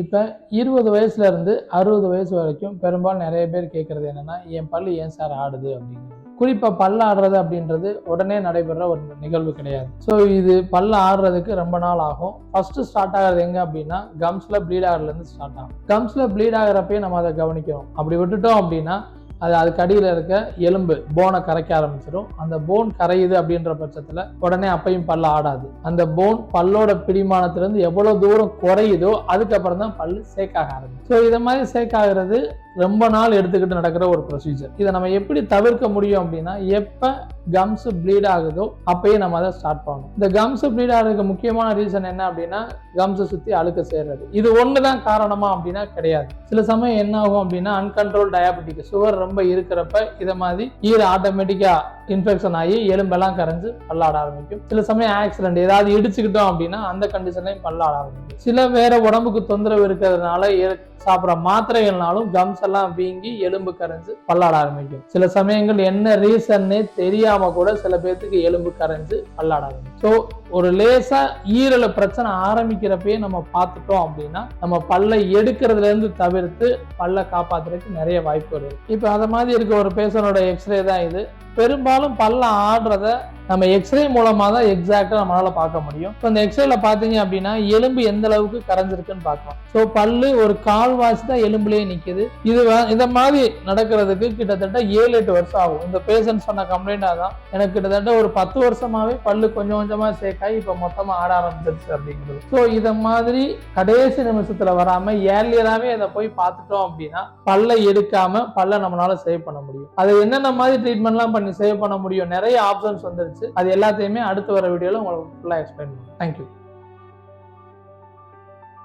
இப்போ 20 வயசுல இருந்து 60 வயசு வரைக்கும் பெரும்பாலும் நிறைய பேர் கேட்கறது என்னன்னா, என் பல்லு ஏன் சார் ஆடுது அப்படிங்கிறது. குறிப்பா பல்லு ஆடுறது அப்படின்றது உடனே நடைபெற ஒரு நிகழ்வு கிடையாது. ஸோ இது பல்லு ஆடுறதுக்கு ரொம்ப நாள் ஆகும். ஃபர்ஸ்ட் ஸ்டார்ட் ஆகிறது எங்க அப்படின்னா, கம்ஸ்ல ப்ளீட் ஆகிறதுலேருந்து ஸ்டார்ட் ஆகும். கம்ஸ்ல ப்ளீட் ஆகிறப்பயே நம்ம அதை கவனிக்கணும். அப்படி விட்டுட்டோம் அப்படின்னா அதுக்கு அடியில் இருக்க எலும்பு போனை கரைக்க ஆரம்பிச்சிடும். அந்த போன் கரையுது அப்படின்ற பட்சத்தில் உடனே அப்பையும் பல்லு ஆடாது. அந்த போன் பல்லோட பிடிமானத்திலிருந்து எவ்வளவு தூரம் குறையுதோ அதுக்கப்புறம் தான் பல்லு சேக்காக ஆரம்பிக்கும். ஸோ இதை மாதிரி சேக்காகிறது ரொம்ப நாள் எடுத்துக்கிட்டு நடக்கிற ஒரு ப்ரொசீஜர். இதை நம்ம எப்படி தவிர்க்க முடியும் அப்படின்னா, எப்ப கம்ஸ் ப்ளீட் ஆகுதோ அப்பயே நம்ம அதை ஸ்டார்ட் பண்ணணும். இந்த கம்ஸ் ப்ளீட் ஆகிறதுக்கு முக்கியமான ரீசன் என்ன அப்படின்னா, கம்ஸை சுத்தி அழுக்க சேர்றது. இது ஒண்ணுதான் காரணமா அப்படின்னா கிடையாது. சில சமயம் என்ன ஆகும் அப்படின்னா, அன்கண்ட்ரோல் டயாபெட்டிக் சுகர் ரொம்ப இருக்கிறப்ப இதை மாதிரி ஈர ஆட்டோமேட்டிக்கா இன்ஃபெக்ஷன் ஆகி எலும்பெல்லாம் கரைஞ்சு பல்லாட ஆரம்பிக்கும். சில சமயம் ஆக்சிடென்ட் ஏதாவது இடிச்சுக்கிட்டோம் அப்படின்னா அந்த கண்டிஷன்லையும் பல்லாட ஆரம்பிக்கும். சில வேற உடம்புக்கு தொந்தரவு இருக்கிறதுனால சாப்பிட்ற மாத்திரைகள்னாலும் கம்ஸ் எல்லாம் வீங்கி எலும்பு கரைஞ்சு பல்லாட ஆரம்பிக்கும். சில சமயங்கள் என்ன ரீசன்னே தெரியாம கூட சில பேர்த்துக்கு எலும்பு கரைஞ்சு பல்லாட ஆரம்பிக்கும். ஸோ ஒரு லேசா ஈரல பிரச்சனை ஆரம்பிக்கிறப்பயே நம்ம பார்த்துட்டோம் அப்படின்னா நம்ம பல்லை எடுக்கிறதுல இருந்து தவிர்த்து பல்லை காப்பாத்துறதுக்கு நிறைய வாய்ப்பு வருது. இப்போ அதை மாதிரி இருக்க ஒரு பேஷண்டோட எக்ஸ்ரே தான் இது. பெரும்பாலும் பல்ல ஆடுறத நம்ம எக்ஸ்ரே மூலமா தான் எக்ஸாக்டா நம்மளால பார்க்க முடியும். இப்போ இந்த எக்ஸ்ரேல பாத்தீங்க அப்படின்னா எலும்பு எந்த அளவுக்கு கரைஞ்சிருக்குன்னு பார்க்கலாம். ஸோ பல்லு ஒரு கால்வாசி தான் எலும்புலேயே நிக்குது. இத மாதிரி நடக்கிறதுக்கு கிட்டத்தட்ட 7-8 வருஷம் ஆகும். இந்த பேஷண்ட் சொன்ன கம்ப்ளைண்டா தான் எனக்கு கிட்டத்தட்ட ஒரு 10 வருஷமாவே பல்லு கொஞ்சம் கொஞ்சமா சேர்க்காய் இப்ப மொத்தமா ஆட ஆரம்பிச்சிருச்சு அப்படிங்கிறது. ஸோ இத மாதிரி கடைசி நிமிஷத்துல வராம ஏர்லியராகவே அதை போய் பார்த்துட்டோம் அப்படின்னா பல்லை எடுக்காம பல்ல நம்மளால சேவ் பண்ண முடியும். அதை என்னென்ன மாதிரி ட்ரீட்மெண்ட்லாம் பண்ணி சேவ் பண்ண முடியும், நிறைய ஆப்ஷன்ஸ் வந்துருச்சு. அது எல்லாத்தையுமே அடுத்து வர வீடியோல உங்களுக்கு ஃபுல்லா எக்ஸ்பிளைன் பண்ணுறேன். தேங்க்யூ.